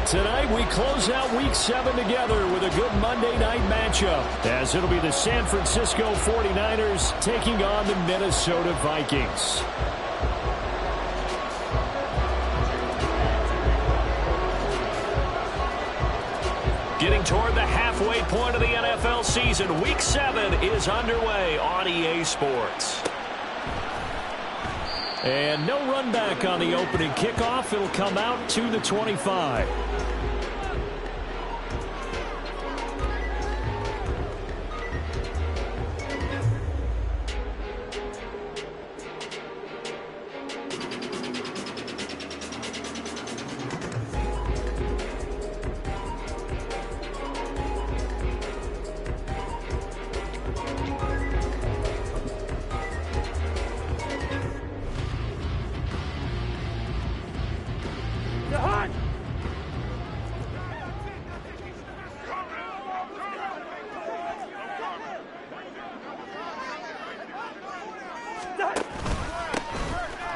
Tonight, we close out Week 7 together with a good Monday night matchup, as it'll be the San Francisco 49ers taking on the Minnesota Vikings. Getting toward the halfway point of the NFL season, Week 7 is underway on EA Sports. And no run back on the opening kickoff. It'll come out to the 25.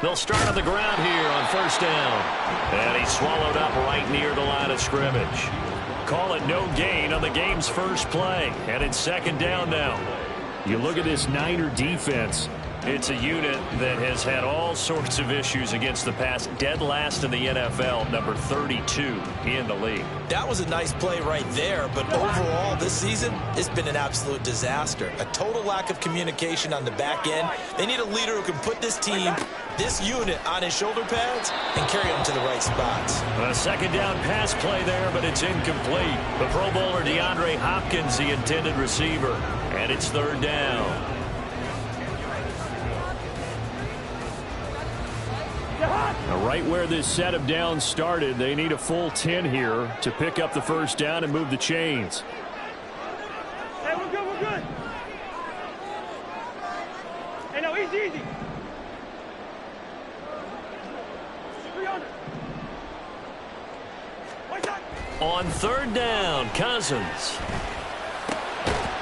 They'll start on the ground here on first down. And he's swallowed up right near the line of scrimmage. Call it no gain on the game's first play. And it's second down now. You look at this Niner defense. It's a unit that has had all sorts of issues against the pass. Dead last in the NFL, number 32 in the league. That was a nice play right there, but overall this season, it's been an absolute disaster. A total lack of communication on the back end. They need a leader who can put this team, this unit, on his shoulder pads and carry them to the right spots. A second down pass play there, but it's incomplete. The Pro Bowler DeAndre Hopkins, the intended receiver, and it's third down. Right where this set of downs started, they need a full 10 here to pick up the first down and move the chains. Hey, we're good, we're good. Hey, no, easy. 300. On third down, Cousins.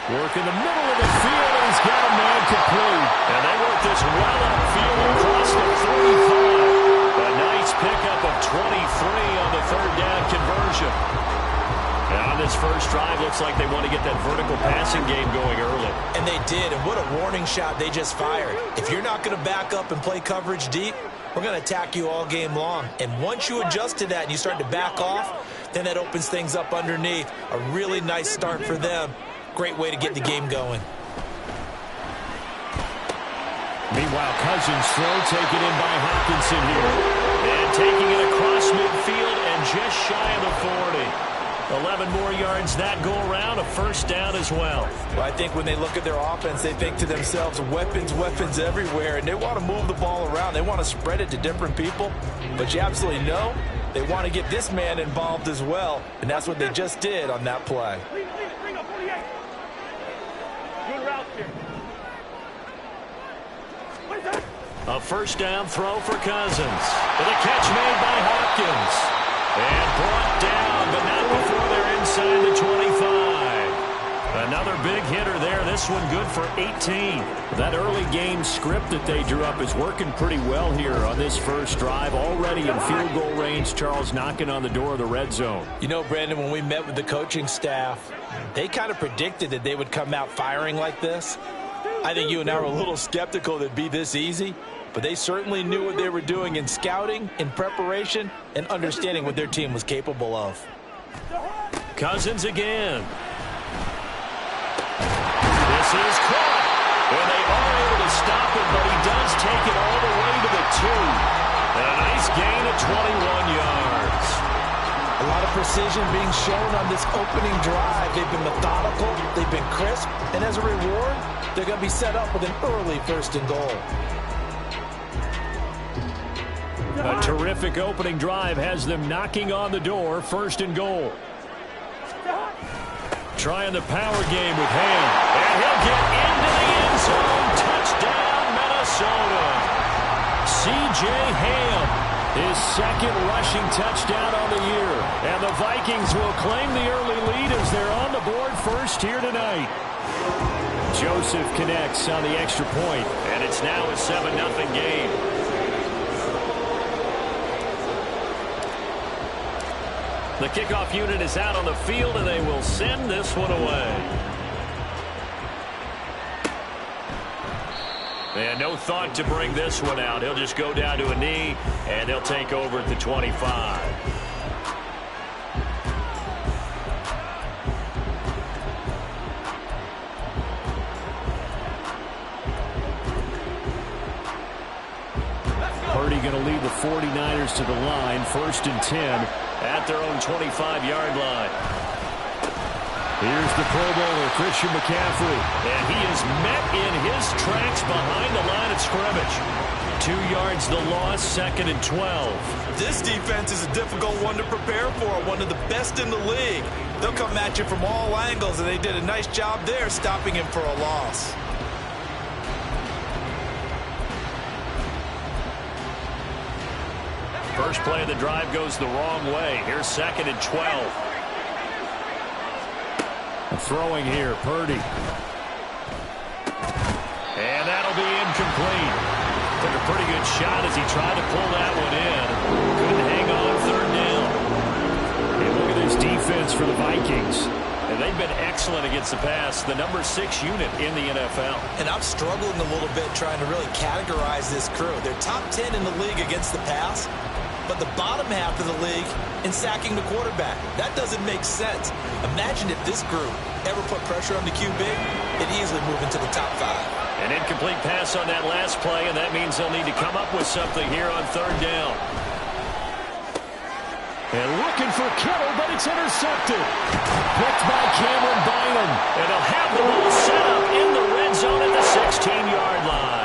Work in the middle of the field, and he's got a man complete. And they work this well upfield across the 35. A nice pickup of 23 on the third down conversion. And on this first drive, looks like they want to get that vertical passing game going early. And they did, and what a warning shot they just fired. If you're not going to back up and play coverage deep, we're going to attack you all game long. And once you adjust to that and you start to back off, then that opens things up underneath. A really nice start for them. Great way to get the game going. Meanwhile, Cousins' throw taken in by Hopkinson here. And taking it across midfield and just shy of the 40. 11 more yards that go around, a first down as well. Well, I think when they look at their offense, they think to themselves, weapons everywhere, and they want to move the ball around. They want to spread it to different people. But you absolutely know they want to get this man involved as well, and that's what they just did on that play. Bring up 48. Good route here. A first down throw for Cousins. With a catch made by Hopkins. And brought down, but not before they're inside the 25. Another big hitter there. This one good for 18. That early game script that they drew up is working pretty well here on this first drive. Already in field goal range, Charles knocking on the door of the red zone. You know, Brandon, when we met with the coaching staff, they kind of predicted that they would come out firing like this. I think you and I were a little skeptical that it'd be this easy, but they certainly knew what they were doing in scouting, in preparation, and understanding what their team was capable of. Cousins again. This is caught. And they are able to stop it, but he does take it all the way to the 2. And a nice gain of 21 yards. A lot of precision being shown on this opening drive. They've been methodical, they've been crisp, and as a reward, they're going to be set up with an early first and goal. A terrific opening drive has them knocking on the door, first and goal. Trying the power game with Ham. And he'll get into the end zone. Touchdown, Minnesota. C.J. Ham, his second rushing touchdown on the year. And the Vikings will claim the early lead as they're on the board first here tonight. Joseph connects on the extra point, and it's now a 7-0 game. The kickoff unit is out on the field, and they will send this one away. And no thought to bring this one out. He'll just go down to a knee, and they'll take over at the 25. Purdy going to lead the 49ers to the line, 1st and 10 at their own 25-yard line. Here's the Pro Bowler, Christian McCaffrey. And he is met in his tracks behind the line of scrimmage. 2 yards the loss, 2nd and 12. This defense is a difficult one to prepare for, one of the best in the league. They'll come at you from all angles, and they did a nice job there stopping him for a loss. First play of the drive goes the wrong way. Here's 2nd and 12. Throwing here, Purdy. And that'll be incomplete. Took a pretty good shot as he tried to pull that one in. Couldn't hang on, 3rd down. And look at this defense for the Vikings. And they've been excellent against the pass, the number 6 unit in the NFL. And I'm struggling a little bit trying to really categorize this crew. They're top 10 in the league against the pass, but the bottom half of the league in sacking the quarterback. That doesn't make sense. Imagine if this group ever put pressure on the QB, it'd easily move into the top 5. An incomplete pass on that last play, and that means they'll need to come up with something here on 3rd down. And looking for Kittle, but it's intercepted. Picked by Cameron Bynum. And they'll have the ball set up in the red zone at the 16-yard line.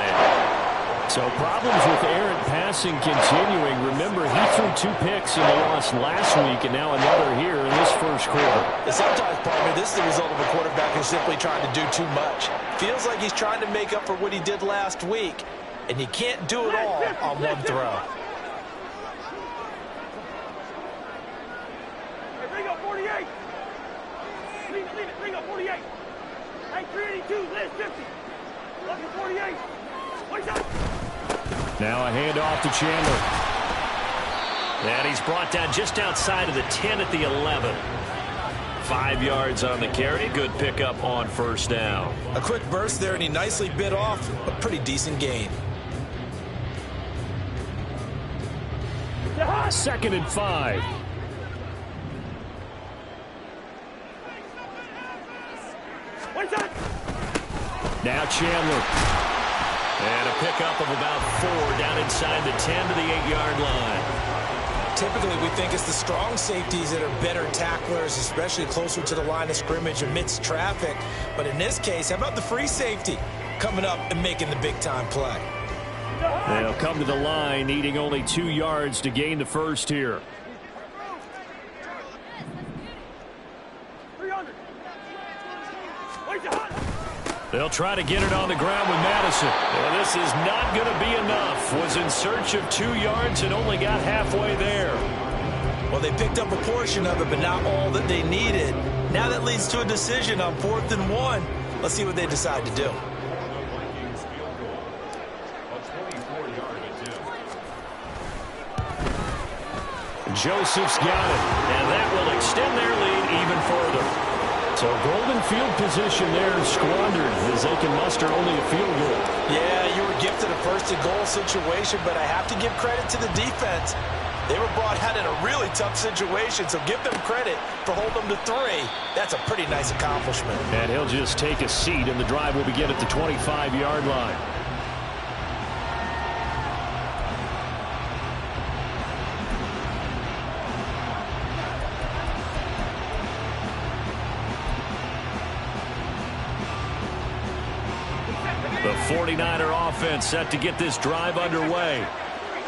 So problems with errant passing continuing. Remember, he threw 2 picks in the loss last week, and now another here in this first quarter. Sometimes, partner, this is the result of a quarterback who's simply trying to do too much. Feels like he's trying to make up for what he did last week, and you can't do it all on one throw. Hey, bring up 48. Leave it, bring up 48. Hey, 382, Liz 50. Look at 48. What's up? Now a handoff to Chandler. And he's brought down just outside of the 10 at the 11. 5 yards on the carry. Good pickup on 1st down. A quick burst there, and he nicely bit off a pretty decent gain. 2nd and 5. What's up? Now Chandler. And a pickup of about 4 down inside the 10 to the 8-yard line. Typically, we think it's the strong safeties that are better tacklers, especially closer to the line of scrimmage amidst traffic. But in this case, how about the free safety coming up and making the big-time play? They'll come to the line, needing only 2 yards to gain the first here. 300. Where's your hot? They'll try to get it on the ground with Madison. Well, this is not going to be enough. Was in search of 2 yards and only got halfway there. Well, they picked up a portion of it, but not all that they needed. Now that leads to a decision on 4th and 1. Let's see what they decide to do. Joseph's got it, and that will extend their lead even further. So golden field position there squandered as they can muster only a field goal. Yeah, you were gifted a 1st and goal situation, but I have to give credit to the defense. They were brought out in a really tough situation, so give them credit for holding them to 3. That's a pretty nice accomplishment. And he'll just take a seat, and the drive will begin at the 25-yard line. The 49er offense set to get this drive underway.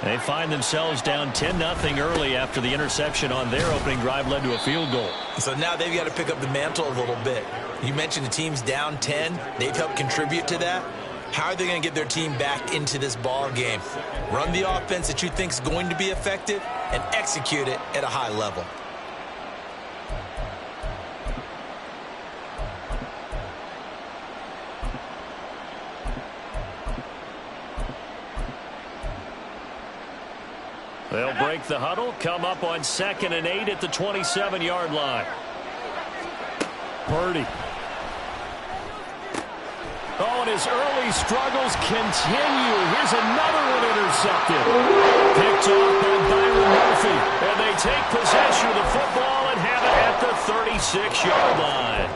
They find themselves down 10-0 early after the interception on their opening drive led to a field goal. So now they've got to pick up the mantle a little bit. You mentioned the team's down 10. They've helped contribute to that. How are they going to get their team back into this ball game? Run the offense that you think is going to be effective and execute it at a high level. They'll break the huddle, come up on 2nd and 8 at the 27-yard line. Purdy. Oh, and his early struggles continue. Here's another one intercepted. Picked off by Byron Murphy. And they take possession of the football and have it at the 36-yard line.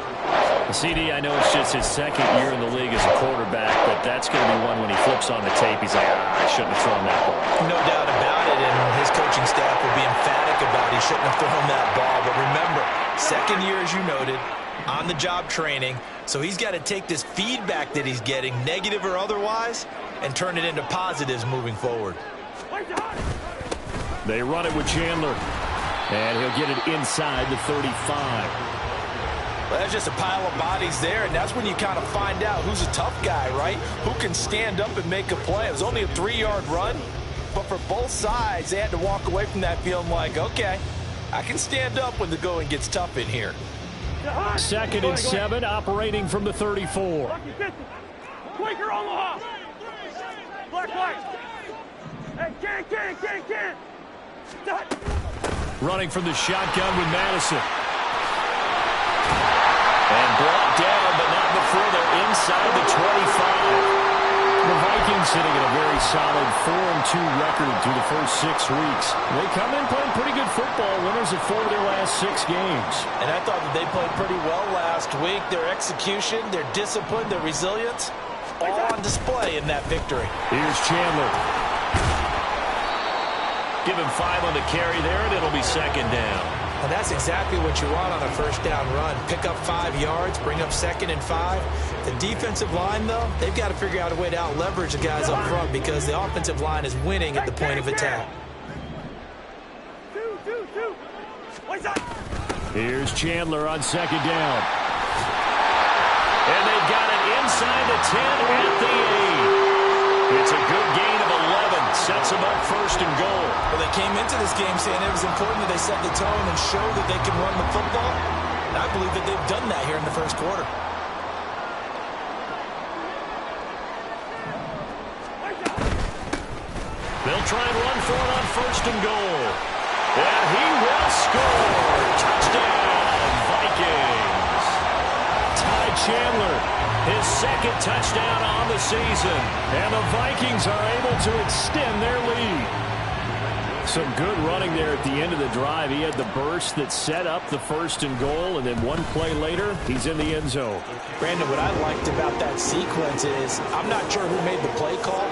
CD, I know it's just his 2nd year in the league as a quarterback, but that's going to be one when he flips on the tape, he's like, I shouldn't have thrown that ball. No doubt about it, and his coaching staff will be emphatic about he shouldn't have thrown that ball. But remember, 2nd year, as you noted, on-the-job training, so he's got to take this feedback that he's getting, negative or otherwise, and turn it into positives moving forward. They run it with Chandler, and he'll get it inside the 35. Well, that's just a pile of bodies there, and that's when you kind of find out who's a tough guy, right? Who can stand up and make a play. It was only a 3-yard run, but for both sides, they had to walk away from that feeling like, okay, I can stand up when the going gets tough in here. 2nd and 7, operating from the 34. Quaker Omaha. Black, white. Hey, can. Running from the shotgun with Madison. And brought down, but not before they're inside the 25. The Vikings sitting at a very solid 4-2 record through the first 6 weeks. They come in playing pretty good football, winners of 4 of their last 6 games. And I thought that they played pretty well last week. Their execution, their discipline, their resilience, all on display in that victory. Here's Chandler. Give him 5 on the carry there, and it'll be 2nd down. And that's exactly what you want on a 1st down run. Pick up 5 yards, bring up 2nd and 5. The defensive line, though, they've got to figure out a way to out-leverage the guys up front because the offensive line is winning at the point of attack. Here's Chandler on 2nd down. And they've got it inside the 10 at the 8. It's a good gain of 11. Sets them up 1st and goal. Well, they came into this game saying it was important that they set the tone and show that they can run the football. And I believe that they've done that here in the 1st quarter. They'll try and run for it on 1st and goal. And he will score. Touchdown, Vikings. Ty Chandler, his 2nd touchdown on the season. And the Vikings are able to extend their lead. Some good running there at the end of the drive. He had the burst that set up the 1st and goal, and then one play later, he's in the end zone. Brandon, what I liked about that sequence is I'm not sure who made the play call,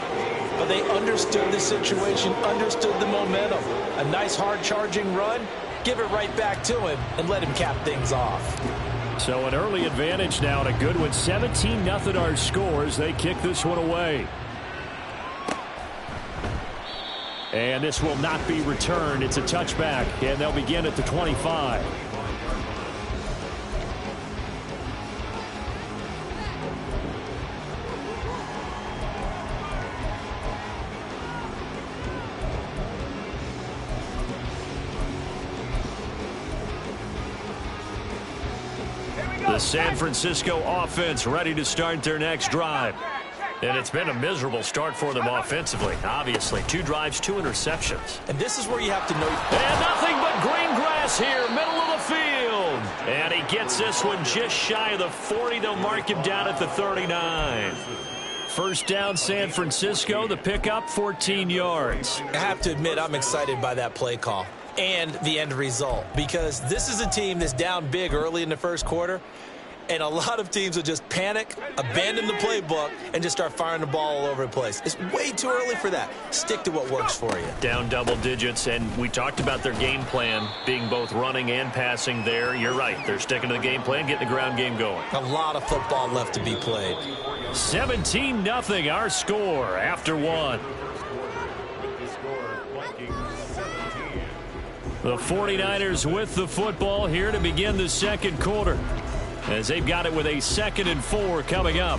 but they understood the situation, understood the momentum. A nice hard-charging run, give it right back to him, and let him cap things off. So an early advantage now, and a good one. 17-0 our scores. They kick this one away. And this will not be returned. It's a touchback, and they'll begin at the 25. The San Francisco offense ready to start their next drive. And it's been a miserable start for them offensively, obviously. 2 drives, 2 interceptions. And this is where you have to know. And nothing but green grass here, middle of the field. And he gets this one just shy of the 40. They'll mark him down at the 39. 1st down, San Francisco. The pickup, 14 yards. I have to admit, I'm excited by that play call and the end result, because this is a team that's down big early in the 1st quarter. And a lot of teams will just panic, abandon the playbook, and just start firing the ball all over the place. It's way too early for that. Stick to what works for you. Down double digits, and we talked about their game plan being both running and passing there. You're right. They're sticking to the game plan, getting the ground game going. A lot of football left to be played. 17-0 our score after 1. The 49ers with the football here to begin the 2nd quarter, as they've got it with a 2nd and 4 coming up.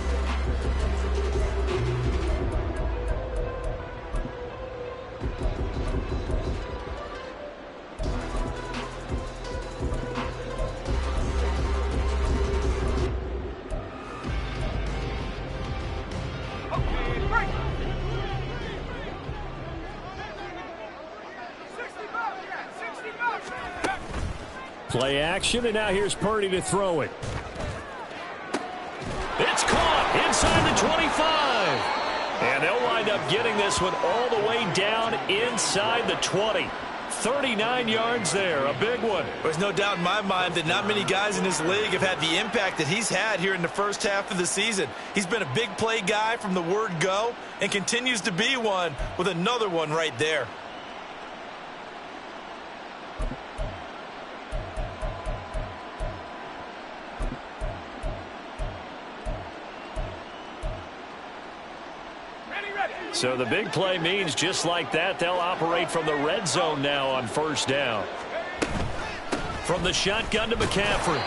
Play action, and now here's Purdy to throw it. It's caught inside the 25. And they'll wind up getting this one all the way down inside the 20. 39 yards there, a big one. There's no doubt in my mind that not many guys in this league have had the impact that he's had here in the first half of the season. He's been a big play guy from the word go and continues to be one with another one right there. So the big play means just like that, they'll operate from the red zone now on first down. From the shotgun to McCaffrey.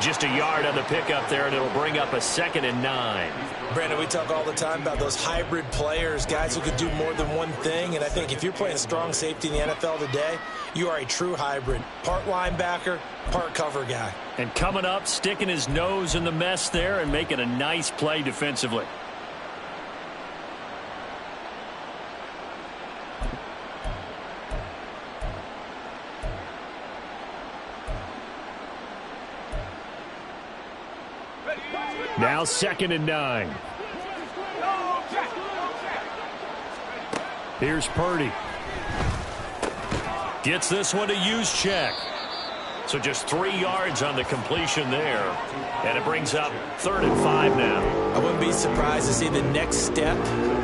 Just a yard on the pickup there, and it'll bring up a 2nd and 9. Brandon, we talk all the time about those hybrid players, guys who could do more than one thing. And I think if you're playing strong safety in the NFL today, you are a true hybrid. Part linebacker, part cover guy. And coming up, sticking his nose in the mess there and making a nice play defensively. Now 2nd and 9. Here's Purdy. Gets this one to use check. So just 3 yards on the completion there. And it brings up 3rd and 5 now. I wouldn't be surprised to see the next step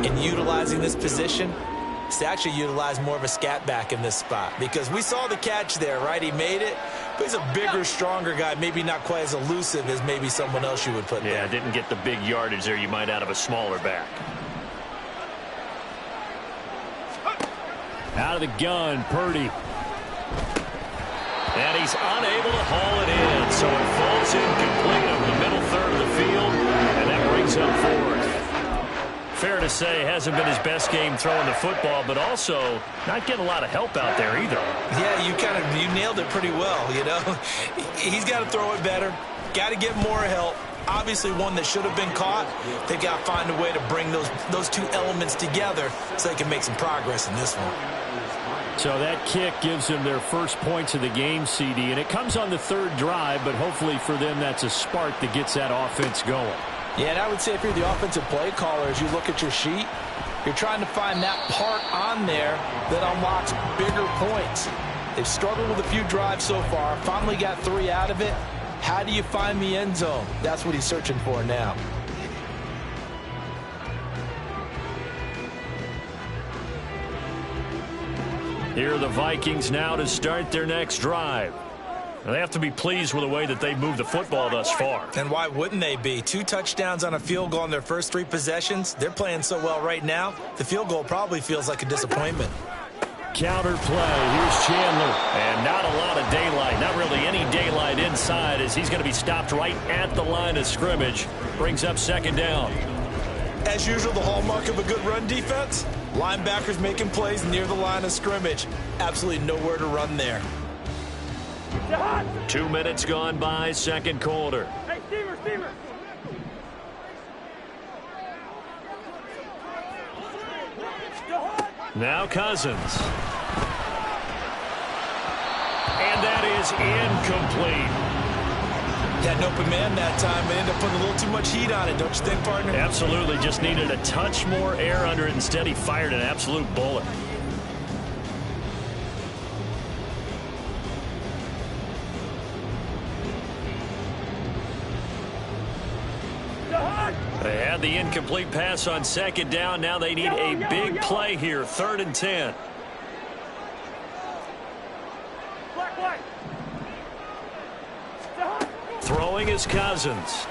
in utilizing this position is to actually utilize more of a scat back in this spot. Because we saw the catch there, right? He made it. But he's a bigger, stronger guy, maybe not quite as elusive as maybe someone else you would put there. Yeah, didn't get the big yardage there you might out of a smaller back. Out of the gun, Purdy. And he's unable to haul it in, so it falls incomplete over the middle third of the field, and that brings up 4th. Fair to say, hasn't been his best game throwing the football, but also not getting a lot of help out there either. Yeah, you nailed it pretty well, you know. He's got to throw it better, got to get more help. Obviously one that should have been caught. They've got to find a way to bring those two elements together so they can make some progress in this one. So that kick gives them their first points of the game, CD, and it comes on the 3rd drive, but hopefully for them that's a spark that gets that offense going. Yeah, and I would say if you're the offensive play caller, as you look at your sheet, you're trying to find that part on there that unlocks bigger points. They've struggled with a few drives so far, finally got 3 out of it. How do you find the end zone? That's what he's searching for now. Here are the Vikings now to start their next drive. They have to be pleased with the way that they've moved the football thus far. And why wouldn't they be? 2 touchdowns on a field goal in their first 3 possessions. They're playing so well right now, the field goal probably feels like a disappointment. Counter play. Here's Chandler. And not a lot of daylight. Not really any daylight inside as he's going to be stopped right at the line of scrimmage. Brings up 2nd down. As usual, the hallmark of a good run defense, linebackers making plays near the line of scrimmage. Absolutely nowhere to run there. 2 minutes gone by, 2nd quarter. Hey, Steamer. Now Cousins. And that is incomplete. Had an open man that time, but ended up putting a little too much heat on it, don't you think, partner? Absolutely. Just needed a touch more air under it. Instead, he fired an absolute bullet. They had the incomplete pass on 2nd down. Now they need a big play here. 3rd and 10. Throwing is Cousins.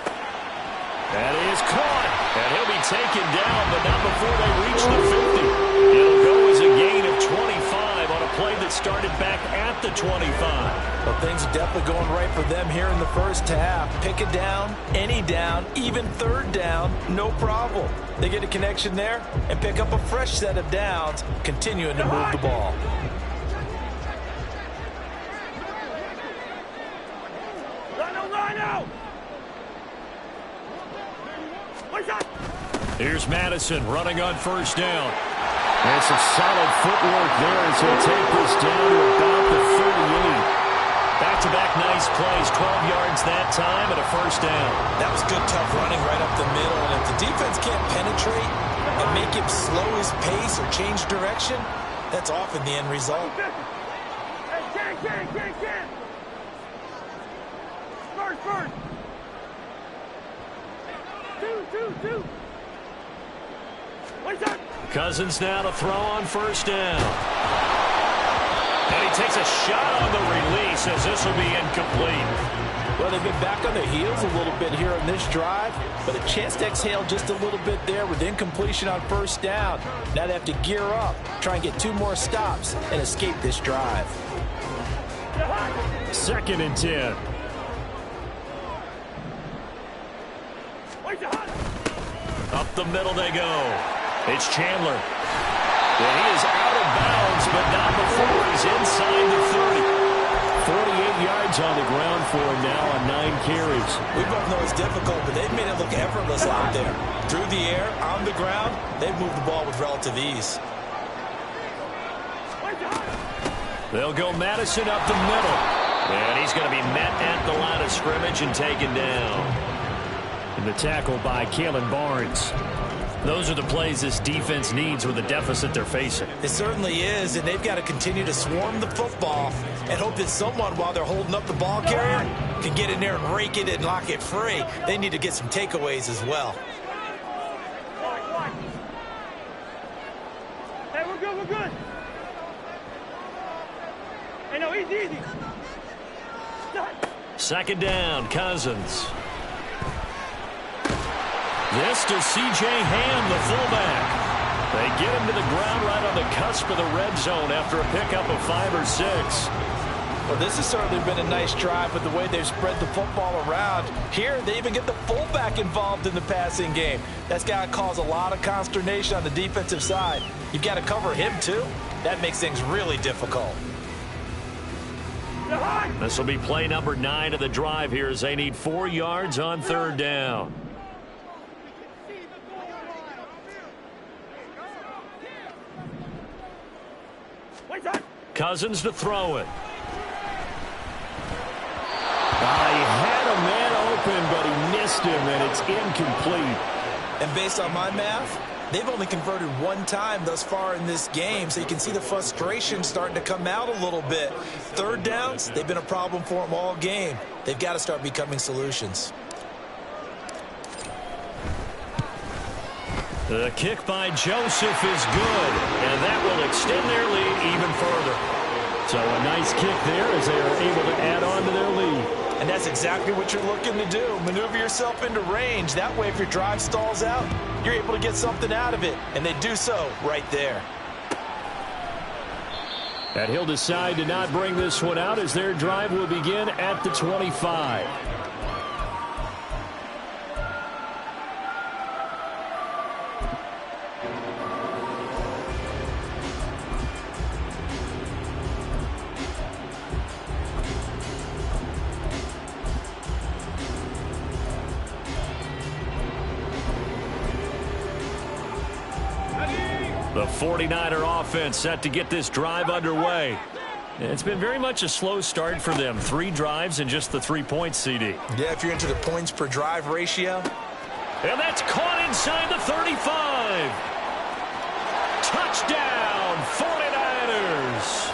That is caught. And he'll be taken down, but not before they reach the 50. It'll go as a gain of 25 on a play that started back at the 25. Well, things are definitely going right for them here in the first half. Pick a down, any down, even 3rd down, no problem. They get a connection there and pick up a fresh set of downs, continuing to move the ball. Here's Madison running on 1st down. And some solid footwork there as he'll take this down to about the 38. Back-to-back nice plays, 12 yards that time and a first down. That was good, tough running right up the middle. And if the defense can't penetrate and make him slow his pace or change direction, that's often the end result. Hey, can. First. Two. Cousins now to throw on first down. And he takes a shot on the release as this will be incomplete. Well, they've been back on their heels a little bit here on this drive, but a chance to exhale just a little bit there with incompletion on first down. Now they have to gear up, try and get 2 more stops, and escape this drive. 2nd and 10. Up the middle they go. It's Chandler. And he is out of bounds, but not before he's inside the 30. 48 yards on the ground for him now on 9 carries. We both know it's difficult, but they've made it look effortless out there. Through the air, on the ground, they've moved the ball with relative ease. They'll go Madison up the middle. And he's going to be met at the line of scrimmage and taken down. And the tackle by Kalen Barnes. Those are the plays this defense needs with the deficit they're facing. It certainly is, and they've got to continue to swarm the football and hope that someone, while they're holding up the ball carrier, can get in there and rake it and lock it free. They need to get some takeaways as well. Hey, we're good. Hey, no, easy. 2nd down, Cousins. This to C.J. Ham, the fullback. They get him to the ground right on the cusp of the red zone after a pickup of 5 or 6. Well, this has certainly been a nice drive with the way they've spread the football around. Here, they even get the fullback involved in the passing game. That's got to cause a lot of consternation on the defensive side. You've got to cover him, too. That makes things really difficult. This will be play number 9 of the drive here as they need 4 yards on 3rd down. Cousins to throw it. He had a man open, but he missed him, and it's incomplete. And based on my math, they've only converted 1 time thus far in this game, so you can see the frustration starting to come out a little bit. 3rd downs, they've been a problem for them all game. They've got to start becoming solutions. The kick by Joseph is good, and that will extend their lead even further. So a nice kick there as they are able to add on to their lead. And that's exactly what you're looking to do. Maneuver yourself into range. That way, if your drive stalls out, you're able to get something out of it. And they do so right there. And he'll decide to not bring this one out as their drive will begin at the 25. The 49er offense set to get this drive underway. It's been very much a slow start for them. 3 drives and just the 3 points, CD. Yeah, if you're into the points per drive ratio. And that's caught inside the 35. Touchdown, 49ers.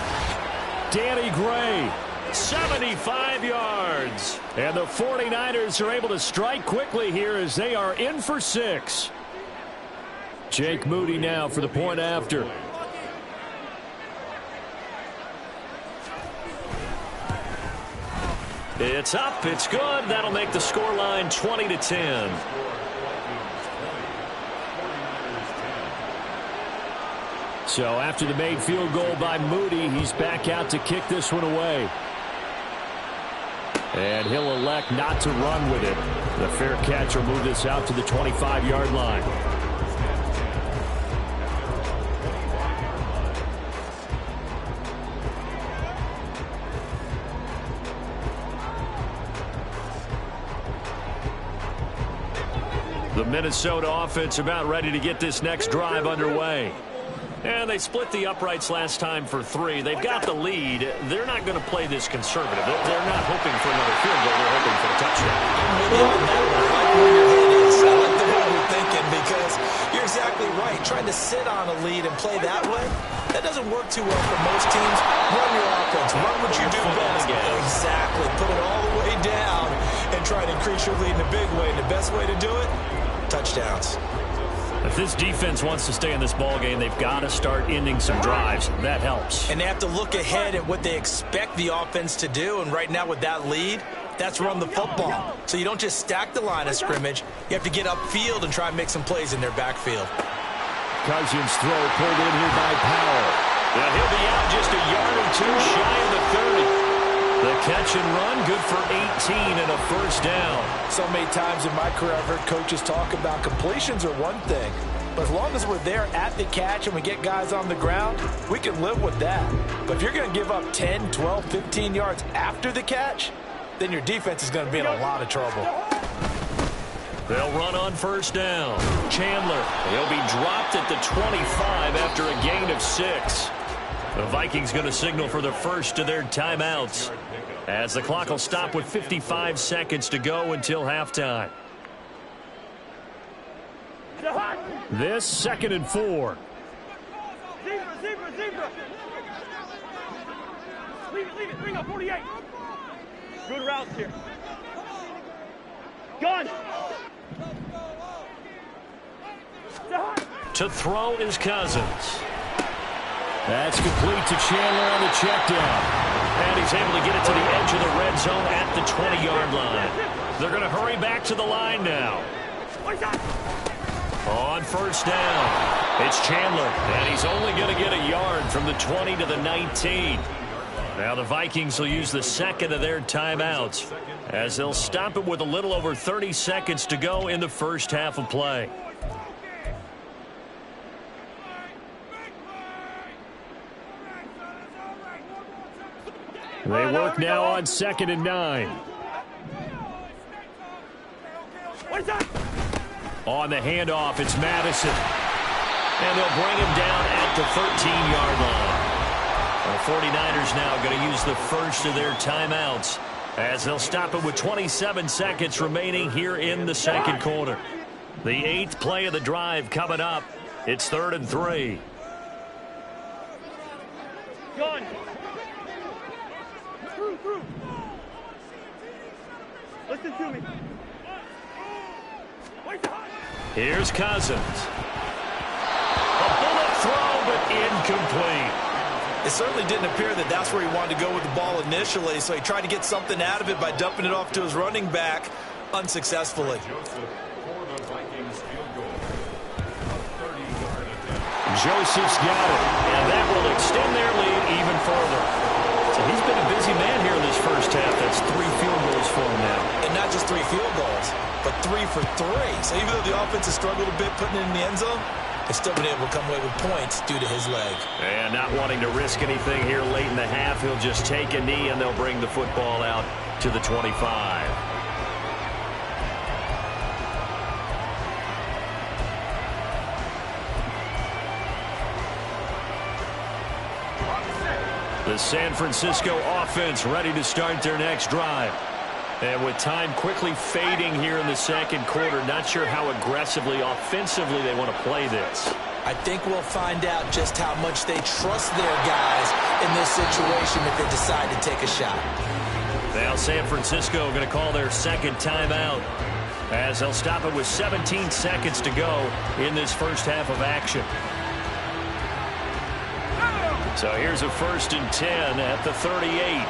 Danny Gray, 75 yards. And the 49ers are able to strike quickly here as they are in for 6. Jake Moody now for the point after. It's up, it's good. That'll make the scoreline 20-10. So after the made field goal by Moody, he's back out to kick this one away. And he'll elect not to run with it. The fair catch will move this out to the 25-yard line. The Minnesota offense about ready to get this next drive underway. And they split the uprights last time for 3. They've got the lead. They're not going to play this conservative. They're not hoping for another field goal. They're hoping for a touchdown. I'm with you on that one. I like where your head is. I like the way you're thinking because you're exactly right. Trying to sit on a lead and play that way, that doesn't work too well for most teams. Run your offense. Run what you do best. Exactly. Put it all the way down and try to increase your lead in a big way. And the best way to do it, touchdowns. If this defense wants to stay in this ballgame, they've got to start ending some drives. That helps. And they have to look ahead at what they expect the offense to do. And right now with that lead, that's run the football. So you don't just stack the line of scrimmage. You have to get upfield and try and make some plays in their backfield. Cousins throw pulled in here by Powell. Now he'll be out just a yard or two shy of the 30. The catch and run, good for 18 and a first down. So many times in my career, I've heard coaches talk about completions are one thing. But as long as we're there at the catch and we get guys on the ground, we can live with that. But if you're going to give up 10, 12, 15 yards after the catch, then your defense is going to be in a lot of trouble. They'll run on first down. Chandler, he'll be dropped at the 25 after a gain of 6. The Vikings going to signal for the first of their timeouts as the clock will stop with 55 seconds to go until halftime. This 2nd and 4. Zebra. Leave it. Bring up 48. Good routes here. Gun. To throw is Cousins. That's complete to Chandler on the check down. And he's able to get it to the edge of the red zone at the 20-yard line. They're going to hurry back to the line now. On first down, it's Chandler. And he's only going to get a yard from the 20 to the 19. Now the Vikings will use the second of their timeouts as they'll stop it with a little over 30 seconds to go in the first half of play. They work now on 2nd and 9. On the handoff, it's Madison. And they'll bring him down at the 13-yard line. The 49ers now going to use the first of their timeouts as they'll stop it with 27 seconds remaining here in the second quarter. The 8th play of the drive coming up. It's 3rd and 3. Gun. Through. Listen to me. Here's Cousins. A bullet throw, but incomplete. It certainly didn't appear that that's where he wanted to go with the ball initially, so he tried to get something out of it by dumping it off to his running back unsuccessfully. Joseph's got it, and that will extend their lead even further. So he's been a busy man here in this first half. That's 3 field goals for him now. And not just 3 field goals, but 3 for 3. So even though the offense has struggled a bit putting it in the end zone, they've still been able to come away with points due to his leg. And not wanting to risk anything here late in the half, he'll just take a knee and they'll bring the football out to the 25. The San Francisco offense ready to start their next drive. And with time quickly fading here in the second quarter, not sure how aggressively, offensively they want to play this. I think we'll find out just how much they trust their guys in this situation if they decide to take a shot. Now San Francisco going to call their second timeout as they'll stop it with 17 seconds to go in this first half of action. So here's a 1st and 10 at the 38.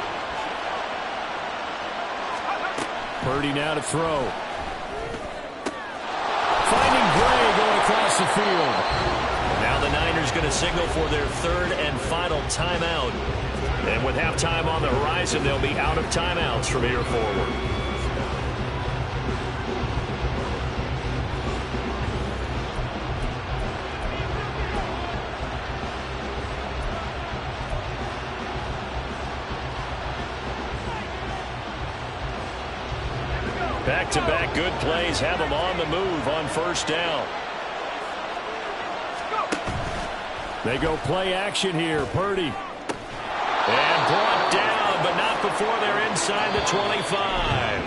Purdy now to throw. Finding Gray going across the field. Now the Niners going to signal for their 3rd and final timeout. And with halftime on the horizon, they'll be out of timeouts from here forward. Back-to-back good plays have them on the move on first down. They go play action here. Purdy. And brought down, but not before they're inside the 25.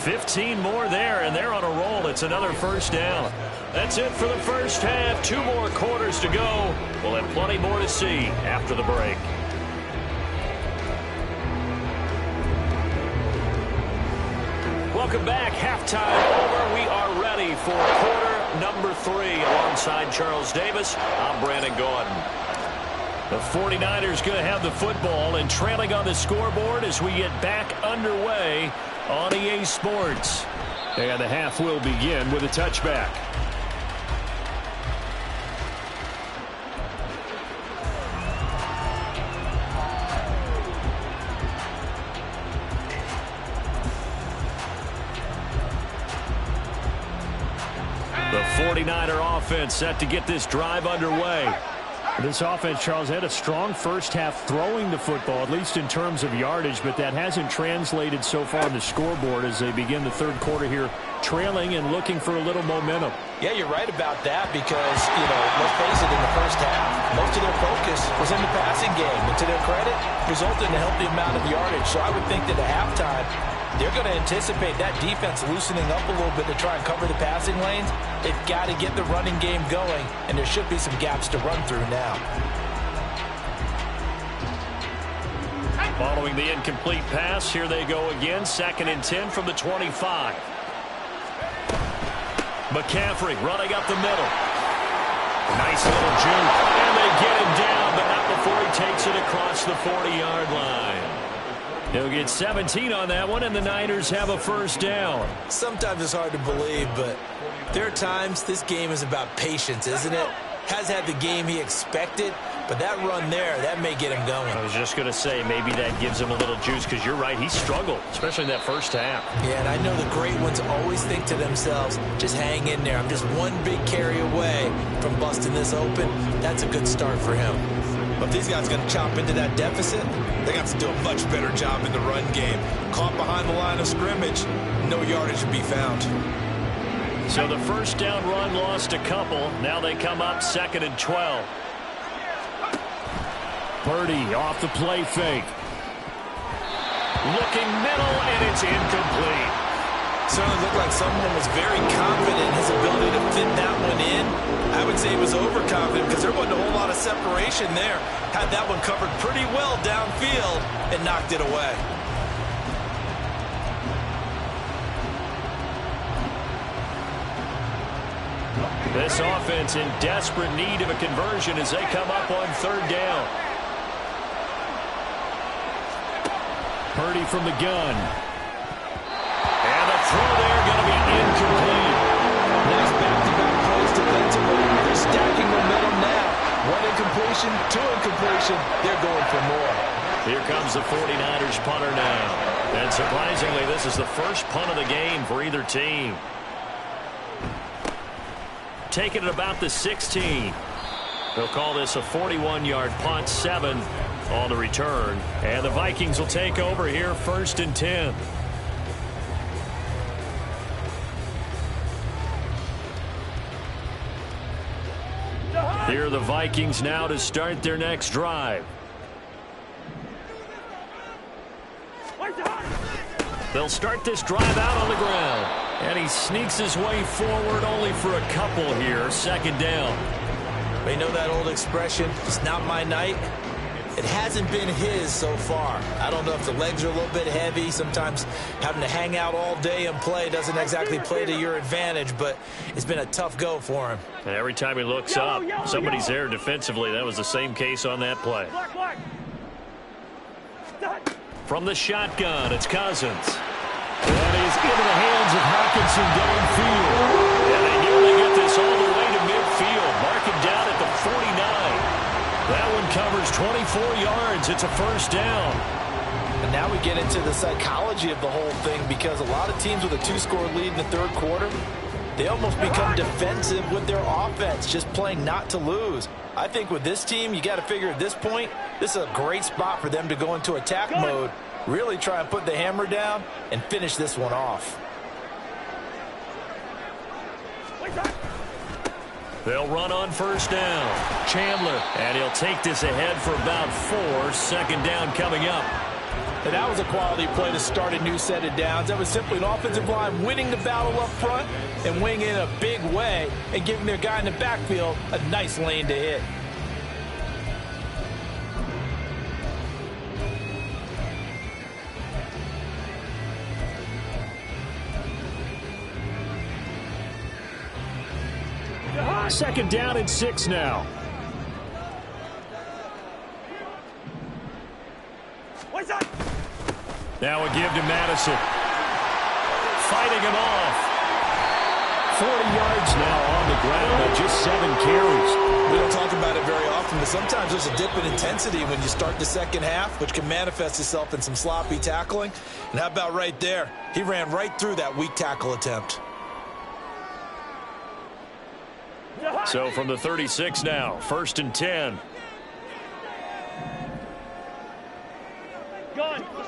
15 more there, and they're on a roll. It's another first down. That's it for the first half. 2 more quarters to go. We'll have plenty more to see after the break. Welcome back. Halftime over. We are ready for quarter number 3. Alongside Charles Davis, I'm Brandon Gordon. The 49ers going to have the football and trailing on the scoreboard as we get back underway on EA Sports. And the half will begin with a touchback. The 49er offense set to get this drive underway. This offense, Charles, had a strong first half throwing the football, at least in terms of yardage, but that hasn't translated so far on the scoreboard as they begin the third quarter here, trailing and looking for a little momentum. Yeah, you're right about that because, let's face it, in the first half, most of their focus was in the passing game. And to their credit, resulted in a healthy amount of yardage. So I would think that at halftime, they're going to anticipate that defense loosening up a little bit to try and cover the passing lanes. They've got to get the running game going, and there should be some gaps to run through now. Following the incomplete pass, here they go again. 2nd and 10 from the 25. McCaffrey running up the middle. Nice little juke. And they get him down, but not before he takes it across the 40-yard line. He'll get 17 on that one, and the Niners have a first down. Sometimes it's hard to believe, but there are times this game is about patience, isn't it? Has had the game he expected, but that run there, that may get him going. I was just going to say, maybe that gives him a little juice, because you're right, he struggled, especially in that first half. Yeah, and I know the great ones always think to themselves, just hang in there. I'm just one big carry away from busting this open. That's a good start for him. But if these guys are going to chop into that deficit, they got to do a much better job in the run game. Caught behind the line of scrimmage, no yardage to be found. So the first down run lost a couple. Now they come up 2nd and 12. Purdy off the play fake. Looking middle, and it's incomplete. Certainly looked like someone was very confident in his ability to fit that one in. I would say he was overconfident because there wasn't a whole lot of separation there. Had that one covered pretty well downfield and knocked it away. This offense in desperate need of a conversion as they come up on 3rd down. Purdy from the gun. And the throw there going to be incomplete. Nice back-to-back plays defensively. They're stacking momentum now. 1 incompletion, 2 incompletion. They're going for more. Here comes the 49ers punter now. And surprisingly, this is the first punt of the game for either team. Taking it about the 16. They'll call this a 41-yard punt, 7 on the return. And the Vikings will take over here 1st and 10. Here are the Vikings now to start their next drive. They'll start this drive out on the ground. And he sneaks his way forward only for a couple here. 2nd down. They know that old expression, it's not my night. It hasn't been his so far. I don't know if the legs are a little bit heavy. Sometimes having to hang out all day and play doesn't exactly play to your advantage, but it's been a tough go for him. And every time he looks up, somebody's there defensively. That was the same case on that play. From the shotgun, it's Cousins. And he's into the hands of Hawkinson downfield. And they nearly get this all the way to midfield. Mark him down at the 49. That one covers 24 yards. It's a first down. And now we get into the psychology of the whole thing because a lot of teams with a 2-score lead in the 3rd quarter, they almost become defensive with their offense, just playing not to lose. I think with this team, you got to figure at this point, this is a great spot for them to go into attack mode, really try and put the hammer down and finish this one off. They'll run on first down. Chandler, and he'll take this ahead for about 4. Second down coming up. And that was a quality play to start a new set of downs. That was simply an offensive line winning the battle up front and winning in a big way and giving their guy in the backfield a nice lane to hit. Second down and 6 now. Now a give to Madison. Fighting him off. 40 yards now on the ground on just 7 carries. We don't talk about it very often, but sometimes there's a dip in intensity when you start the second half, which can manifest itself in some sloppy tackling. And how about right there? He ran right through that weak tackle attempt. So from the 36 now, 1st and 10.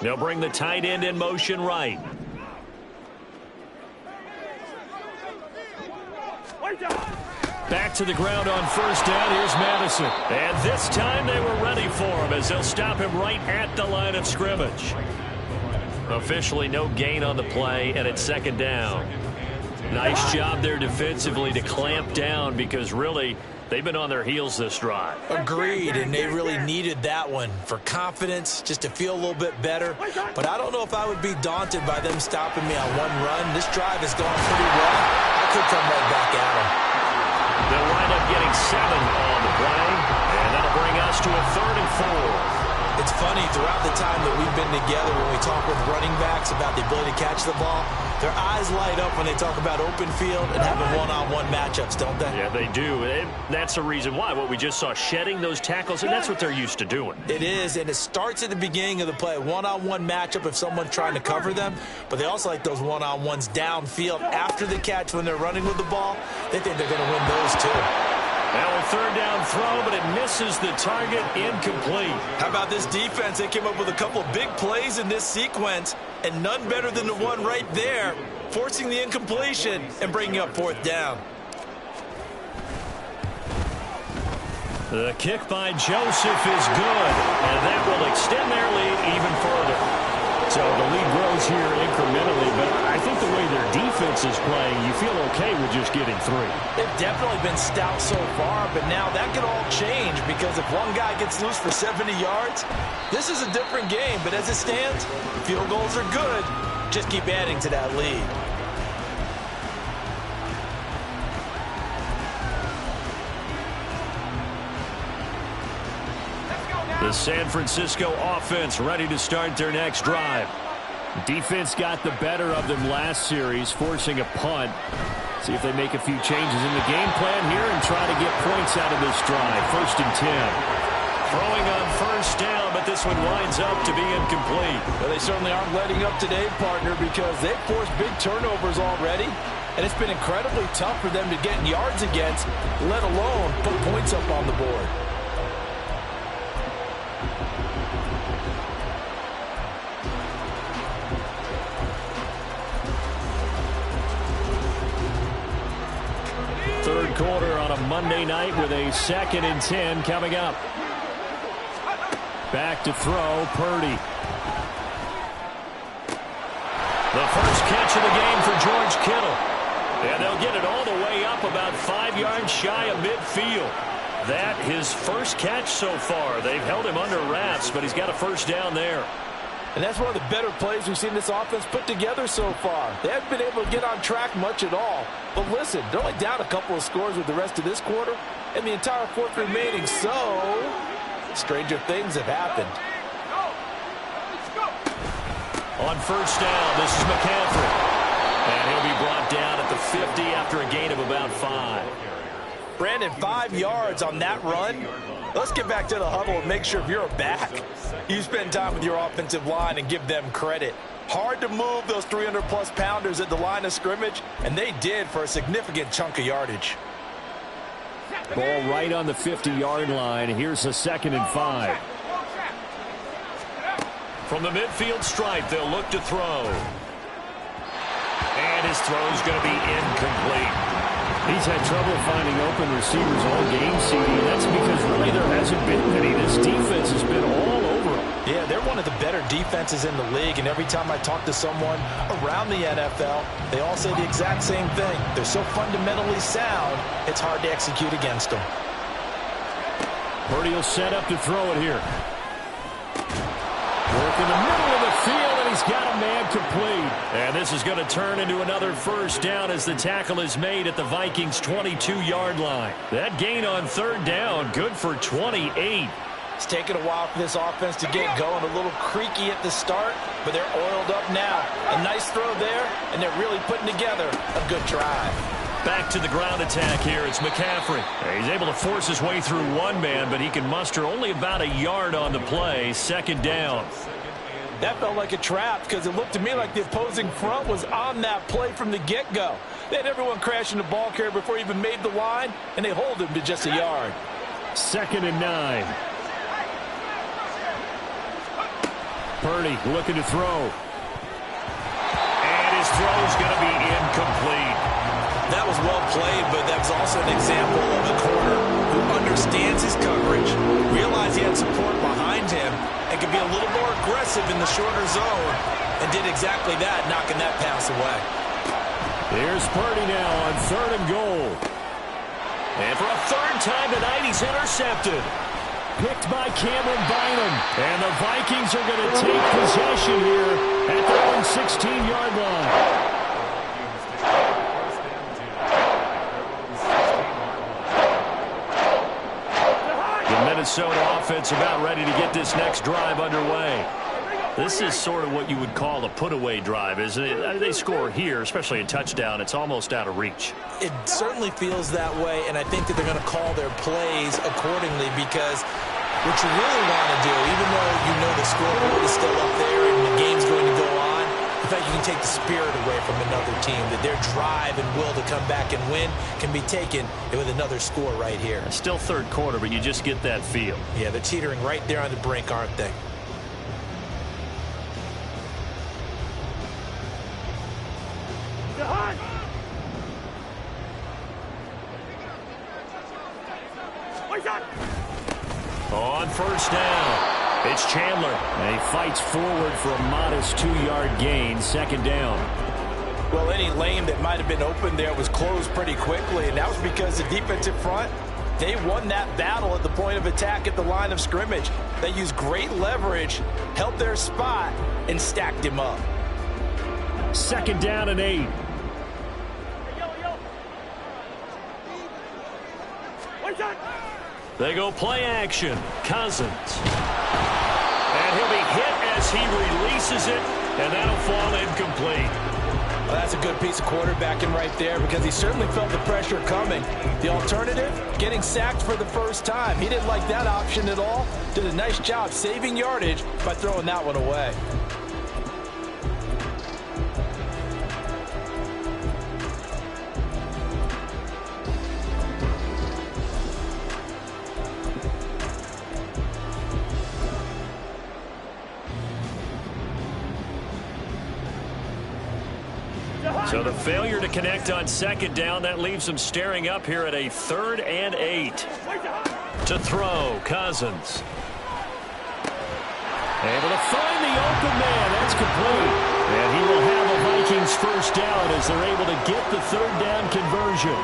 They'll bring the tight end in motion right. Back to the ground on first down. Here's Madison. And this time they were ready for him as they'll stop him right at the line of scrimmage. Officially no gain on the play, and it's second down. Nice job there defensively to clamp down because really they've been on their heels this drive. Agreed, and they really needed that one for confidence, just to feel a little bit better. But I don't know if I would be daunted by them stopping me on one run. This drive has gone pretty well. I could come right back at them. They'll wind up getting 7 on the play, and that'll bring us to a 3rd and 4. It's funny, throughout the time that we've been together, when we talk with running backs about the ability to catch the ball, their eyes light up when they talk about open field and having one-on-one matchups, don't they? Yeah, they do. And that's the reason why. What we just saw, shedding those tackles, and that's what they're used to doing. It is, and it starts at the beginning of the play. One-on-one matchup if someone's trying to cover them, but they also like those one-on-ones downfield after the catch when they're running with the ball. They think they're going to win those too. Now a 3rd down throw, but it misses the target, incomplete. How about this defense? They came up with a couple of big plays in this sequence, and none better than the one right there, forcing the incompletion and bringing up 4th down. The kick by Joseph is good, and that will extend their lead even further. So the lead grows here incrementally, but I think the way their defense is playing, you feel okay with just getting 3. They've definitely been stout so far, but now that could all change because if one guy gets loose for 70 yards, this is a different game. But as it stands, field goals are good. Just keep adding to that lead. The San Francisco offense ready to start their next drive. Defense got the better of them last series, forcing a punt. See if they make a few changes in the game plan here and try to get points out of this drive. 1st and 10. Throwing on first down, but this one winds up to be incomplete. Well, they certainly aren't letting up today, partner, because they've forced big turnovers already, and it's been incredibly tough for them to get yards against, let alone put points up on the board. Third quarter on a Monday night with a 2nd and 10 coming up. Back to throw, Purdy. The first catch of the game for George Kittle. And they'll get it all the way up about 5 yards shy of midfield. That his first catch so far. They've held him under wraps, but he's got a first down there. And that's one of the better plays we've seen this offense put together so far. They haven't been able to get on track much at all. But listen, they're only down a couple of scores with the rest of this quarter and the entire 4th remaining. So, stranger things have happened. On first down, this is McCaffrey. And he'll be brought down at the 50 after a gain of about 5. Brandon, 5 yards on that run. Let's get back to the huddle and make sure if you're back, you spend time with your offensive line and give them credit. Hard to move those 300-plus pounders at the line of scrimmage, and they did for a significant chunk of yardage. Ball right on the 50-yard line. Here's a 2nd and 5. From the midfield stripe, they'll look to throw. And his throw is going to be incomplete. He's had trouble finding open receivers all game, CD. That's because really there hasn't been many. This defense has been all over them. Yeah, they're one of the better defenses in the league, and every time I talk to someone around the NFL, they all say the exact same thing. They're so fundamentally sound, it's hard to execute against them. Purdy will set up to throw it here. Work in the middle of the field, and he's got a man complete. And this is going to turn into another first down as the tackle is made at the Vikings' 22-yard line. That gain on third down, good for 28. It's taken a while for this offense to get going. A little creaky at the start, but they're oiled up now. A nice throw there, and they're really putting together a good drive. Back to the ground attack here. It's McCaffrey. He's able to force his way through one man, but he can muster only about a yard on the play. Second down. That felt like a trap because it looked to me like the opposing front was on that play from the get-go. They had everyone crashing the ball carrier before he even made the line, and they hold him to just a yard. 2nd and 9. Purdy looking to throw. And his throw is going to be incomplete. That was well played, but that was also an example of a corner who understands his coverage, realized he had support behind him, and could be a little more aggressive in the shorter zone, and did exactly that, knocking that pass away. Here's Purdy now on 3rd and goal. And for a third time tonight, he's intercepted. Picked by Cameron Bynum. And the Vikings are going to take possession here at their own 16-yard line. Minnesota offense about ready to get this next drive underway. This is sort of what you would call a put-away drive, isn't it? They score here, especially a touchdown. It's almost out of reach. It certainly feels that way, and I think that they're going to call their plays accordingly because what you really want to do, even though you know the scoreboard is still up there and the game's going to go on, in fact, you can take the spirit away from another team, that their drive and will to come back and win can be taken with another score right here. It's still third quarter, but you just get that feel. Yeah, they're teetering right there on the brink, aren't they? On first down. It's Chandler, and he fights forward for a modest 2-yard gain. Second down. Well, any lane that might have been open there was closed pretty quickly, and that was because the defensive front, they won that battle at the point of attack at the line of scrimmage. They used great leverage, held their spot, and stacked him up. 2nd down and 8. They go play action. Cousins. And he'll be hit as he releases it, and that'll fall incomplete. Well, that's a good piece of quarterbacking right there because he certainly felt the pressure coming. The alternative, getting sacked for the first time. He didn't like that option at all. Did a nice job saving yardage by throwing that one away. So the failure to connect on 2nd down, that leaves them staring up here at a 3rd and 8. To throw, Cousins. Able to find the open man. That's complete. And he will have a Vikings first down as they're able to get the 3rd down conversion.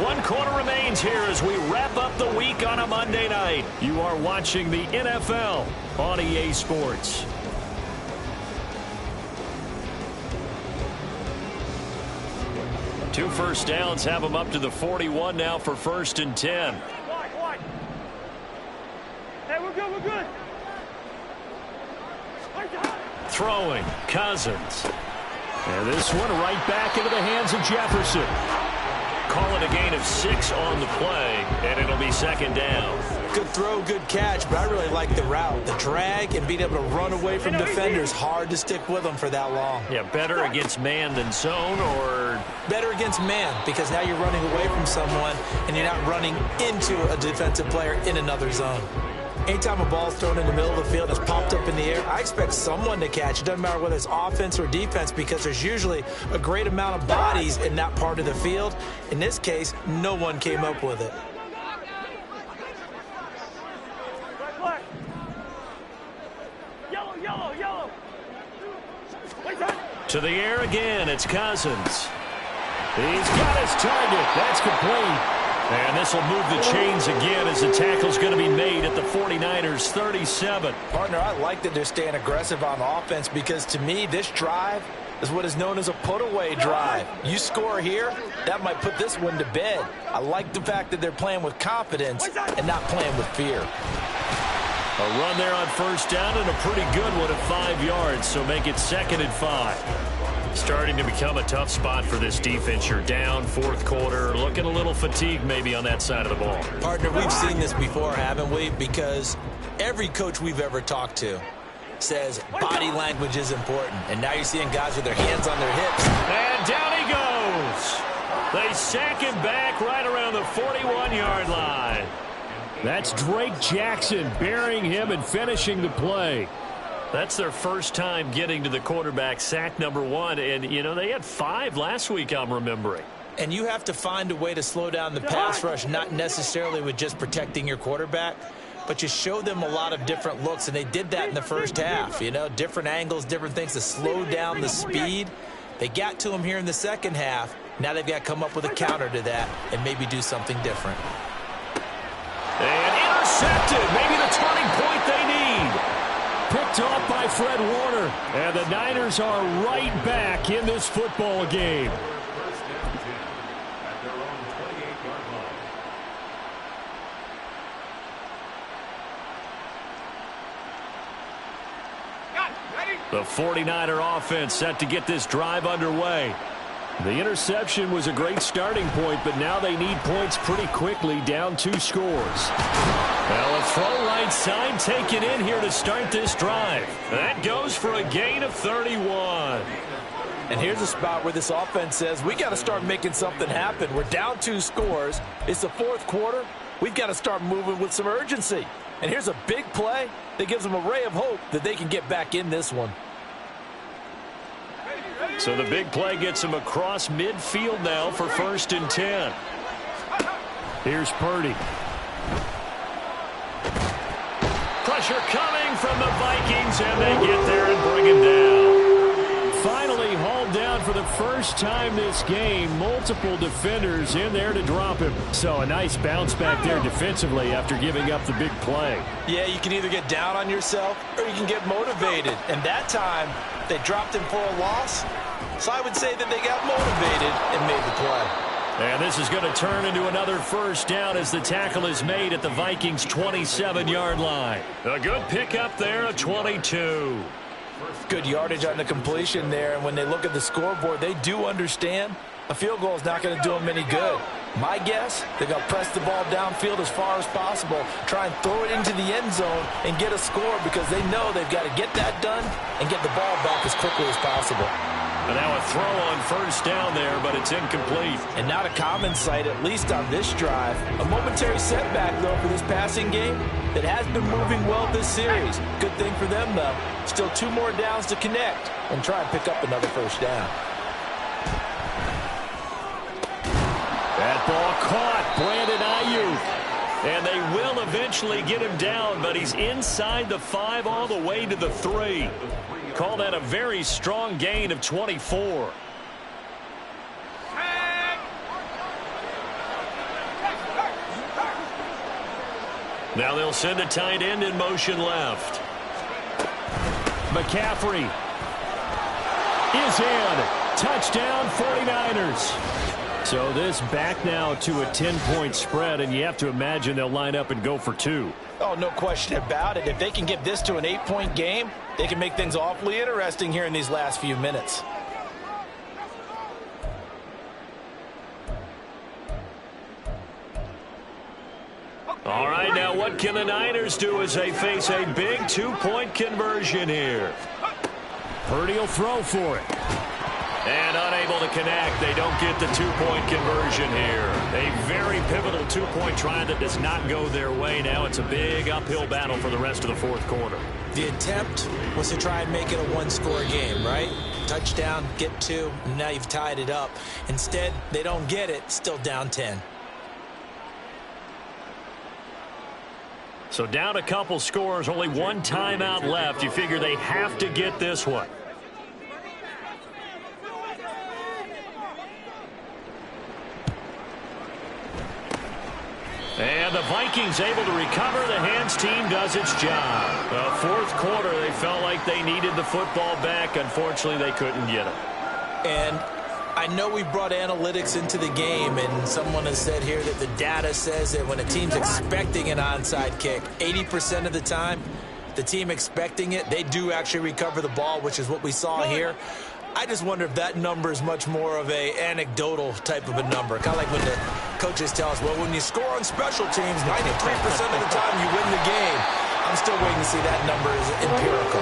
1 quarter remains here as we wrap up the week on a Monday night. You are watching the NFL on EA Sports. Two first downs have them up to the 41 now for 1st and 10. Hey, we're good, we're good. Throwing, Cousins. And this one right back into the hands of Jefferson. Call it a gain of 6 on the play, and it'll be 2nd down. Good throw, good catch, but I really like the route. The drag and being able to run away from defenders, hard to stick with them for that long. Yeah, better against man than zone, or? Better against man, because now you're running away from someone and you're not running into a defensive player in another zone. Anytime a ball's thrown in the middle of the field and it's popped up in the air, I expect someone to catch. It doesn't matter whether it's offense or defense because there's usually a great amount of bodies in that part of the field. In this case, no one came up with it. Yellow, yellow, yellow. To the air again, it's Cousins. He's got his target. That's complete. And this will move the chains again as the tackle's going to be made at the 49ers 37. Partner, I like that they're staying aggressive on offense because to me, this drive is what is known as a put-away drive. You score here, that might put this one to bed. I like the fact that they're playing with confidence and not playing with fear. A run there on first down and a pretty good one at 5 yards, so make it 2nd and 5. Starting to become a tough spot for this defense. You're down, fourth quarter, looking a little fatigued maybe on that side of the ball. Partner, we've seen this before, haven't we? Because every coach we've ever talked to says body language is important. And now you're seeing guys with their hands on their hips. And down he goes. They sack him back right around the 41-yard line. That's Drake Jackson burying him and finishing the play. That's their first time getting to the quarterback, sack number 1. And, you know, they had 5 last week, I'm remembering. And you have to find a way to slow down the pass rush, not necessarily with just protecting your quarterback, but you show them a lot of different looks, and they did that in the first half. You know, different angles, different things to slow down the speed. They got to him here in the second half. Now they've got to come up with a counter to that and maybe do something different. And intercepted. Maybe the turning point they need. Picked off by Fred Warner. And the Niners are right back in this football game. The 49er offense set to get this drive underway. The interception was a great starting point, but now they need points pretty quickly, down 2 scores. Well, a throw right side taken in here to start this drive. That goes for a gain of 31. And here's a spot where this offense says, we got to start making something happen. We're down 2 scores. It's the fourth quarter. We've got to start moving with some urgency. And here's a big play that gives them a ray of hope that they can get back in this one. So the big play gets him across midfield now for 1st and 10. Here's Purdy. Pressure coming from the Vikings, and they get there and bring him down. Finally hauled down for the first time this game. Multiple defenders in there to drop him. So a nice bounce back there defensively after giving up the big play. Yeah, you can either get down on yourself or you can get motivated. And that time, they dropped him for a loss. So I would say that they got motivated and made the play. And this is going to turn into another first down as the tackle is made at the Vikings' 27-yard line. A good pickup there, a 22. Good yardage on the completion there. And when they look at the scoreboard, they do understand a field goal is not going to do them any good. My guess, they're going to press the ball downfield as far as possible, try and throw it into the end zone and get a score because they know they've got to get that done and get the ball back as quickly as possible. And now a throw on first down there, but it's incomplete. And not a common sight, at least on this drive. A momentary setback, though, for this passing game that has been moving well this series. Good thing for them, though. Still 2 more downs to connect and try and pick up another first down. That ball caught. Brandon Ayuk. And they will eventually get him down, but he's inside the 5 all the way to the 3. Call that a very strong gain of 24. Now they'll send a tight end in motion left. McCaffrey is in. Touchdown 49ers. So this back now to a 10-point spread, and you have to imagine they'll line up and go for 2. Oh, no question about it. If they can get this to an 8-point game, they can make things awfully interesting here in these last few minutes. All right, now what can the Niners do as they face a big 2-point conversion here? Purdy will throw for it. And unable to connect. They don't get the two-point conversion here. A very pivotal two-point try that does not go their way. Now it's a big uphill battle for the rest of the fourth quarter. The attempt was to try and make it a one-score game, right? Touchdown, get two, and now you've tied it up. Instead, they don't get it, still down 10. So down a couple scores, only one timeout left. You figure they have to get this one. And the Vikings able to recover. The hands team does its job. Fourth quarter, they felt like they needed the football back. Unfortunately, they couldn't get it. And I know we brought analytics into the game, and someone has said here that the data says that when a team's expecting an onside kick, 80% of the time, the team expecting it, they do actually recover the ball, which is what we saw here. I just wonder if that number is much more of a anecdotal type of a number. Kind of like when the coaches tell us, well, when you score on special teams, 93% of the time you win the game. I'm still waiting to see that number is empirical.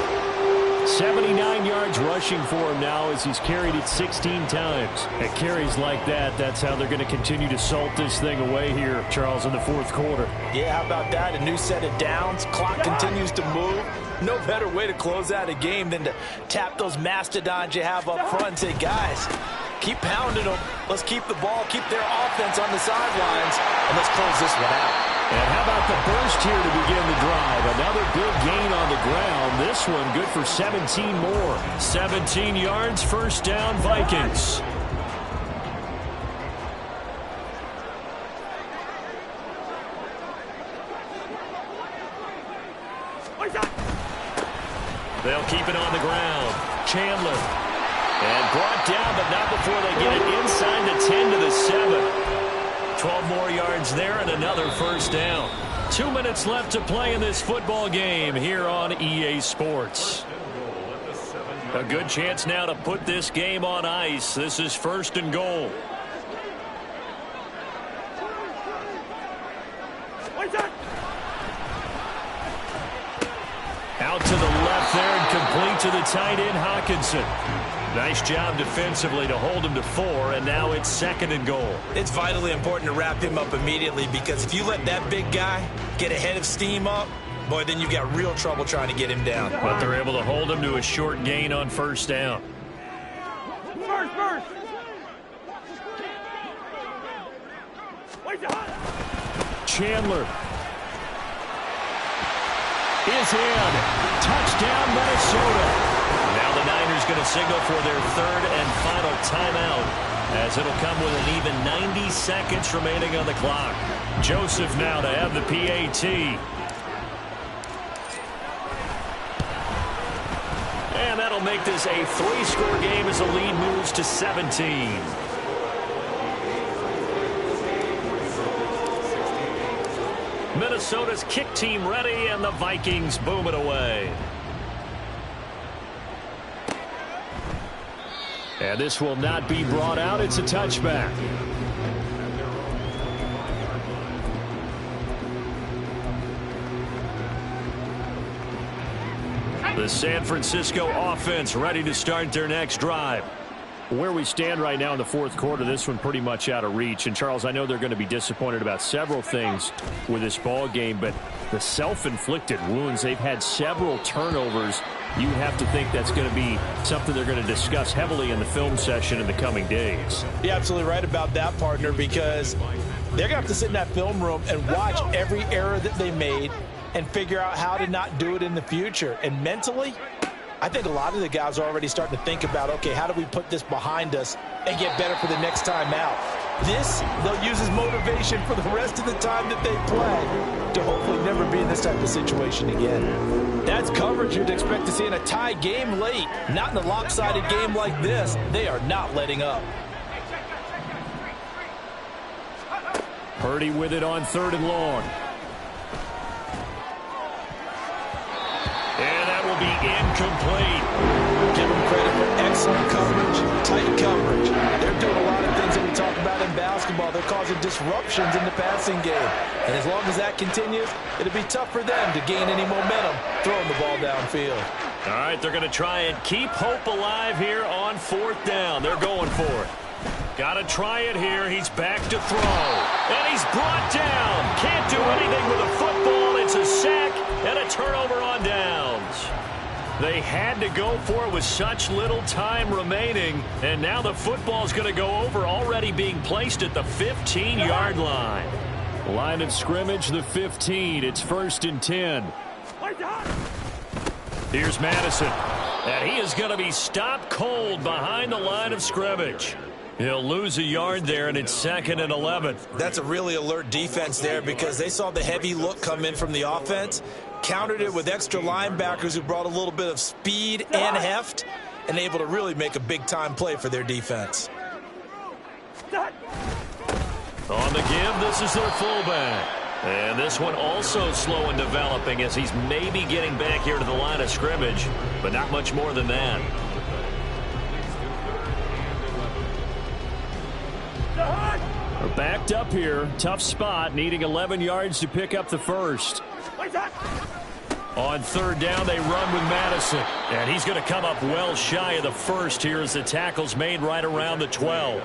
79 yards rushing for him now as he's carried it 16 times. At carries like that, that's how they're going to continue to salt this thing away here, Charles, in the fourth quarter. Yeah, how about that? A new set of downs. Clock continues to move. No better way to close out a game than to tap those mastodons you have up front and say, guys, keep pounding them. Let's keep the ball, keep their offense on the sidelines, and let's close this one out. And how about the burst here to begin the drive? Another big gain on the ground. This one good for 17 more. 17 yards, first down, Vikings. They'll keep it on the ground. Chandler. And brought down, but not before they get it inside the 10 to the 7. 12 more yards there and another first down. 2 minutes left to play in this football game here on EA Sports. A good chance now to put this game on ice. This is first and goal. Out to the left there and complete to the tight end, Hawkinson. Nice job defensively to hold him to 4, and now it's second and goal. It's vitally important to wrap him up immediately, because if you let that big guy get ahead of steam up, boy, then you've got real trouble trying to get him down. But they're able to hold him to a short gain on first down. First. Chandler is in. Touchdown, Minnesota. Now the Niners going to signal for their third and final timeout, as it'll come with an even 90 seconds remaining on the clock. Joseph now to have the PAT. And that'll make this a 3-score game as the lead moves to 17. Minnesota's kick team ready, and the Vikings boom it away. And this will not be brought out. It's a touchback. The San Francisco offense ready to start their next drive. Where we stand right now in the fourth quarter, this one pretty much out of reach. And, Charles, I know they're going to be disappointed about several things with this ball game, but the self-inflicted wounds, they've had several turnovers. You would have to think that's going to be something they're going to discuss heavily in the film session in the coming days. You're absolutely right about that, partner, because they're going to have to sit in that film room and watch every error that they made and figure out how to not do it in the future. And mentally, I think a lot of the guys are already starting to think about, okay, how do we put this behind us and get better for the next time out? This, they'll use as motivation for the rest of the time that they play to hopefully never be in this type of situation again. That's coverage you'd expect to see in a tie game late. Not in a lopsided game like this. They are not letting up. Purdy with it on third and long. And that will be incomplete. Give them credit for excellent coverage, tight coverage. They're doing a lot of things that we talk about in basketball. They're causing disruptions in the passing game. And as long as that continues, it'll be tough for them to gain any momentum throwing the ball downfield. All right, they're going to try and keep hope alive here on 4th down. They're going for it. Got to try it here. He's back to throw. And he's brought down. Can't do anything with a football. It's a sack and a turnover on downs. They had to go for it with such little time remaining. And now the football's going to go over, already being placed at the 15-yard line. Line of scrimmage, the 15. It's 1st and 10. Here's Madison. And he is going to be stopped cold behind the line of scrimmage. He'll lose a yard there, and it's 2nd and 11. That's a really alert defense there because they saw the heavy look come in from the offense, countered it with extra linebackers who brought a little bit of speed and heft, and able to really make a big-time play for their defense. On the give, this is their fullback. And this one also slow in developing as he's maybe getting back here to the line of scrimmage, but not much more than that. They're backed up here. Tough spot, needing 11 yards to pick up the first. On 3rd down, they run with Madison. And he's going to come up well shy of the first here as the tackle's made right around the 12.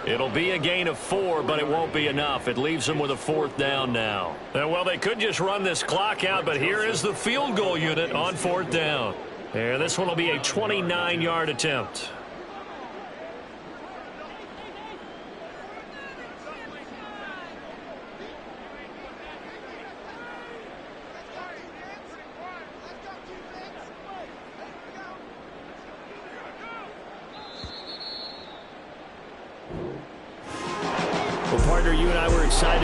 It'll be a gain of 4, but it won't be enough. It leaves them with a 4th down now. And, well, they could just run this clock out, but here is the field goal unit on 4th down. And this one will be a 29-yard attempt. Well, partner, you and I were excited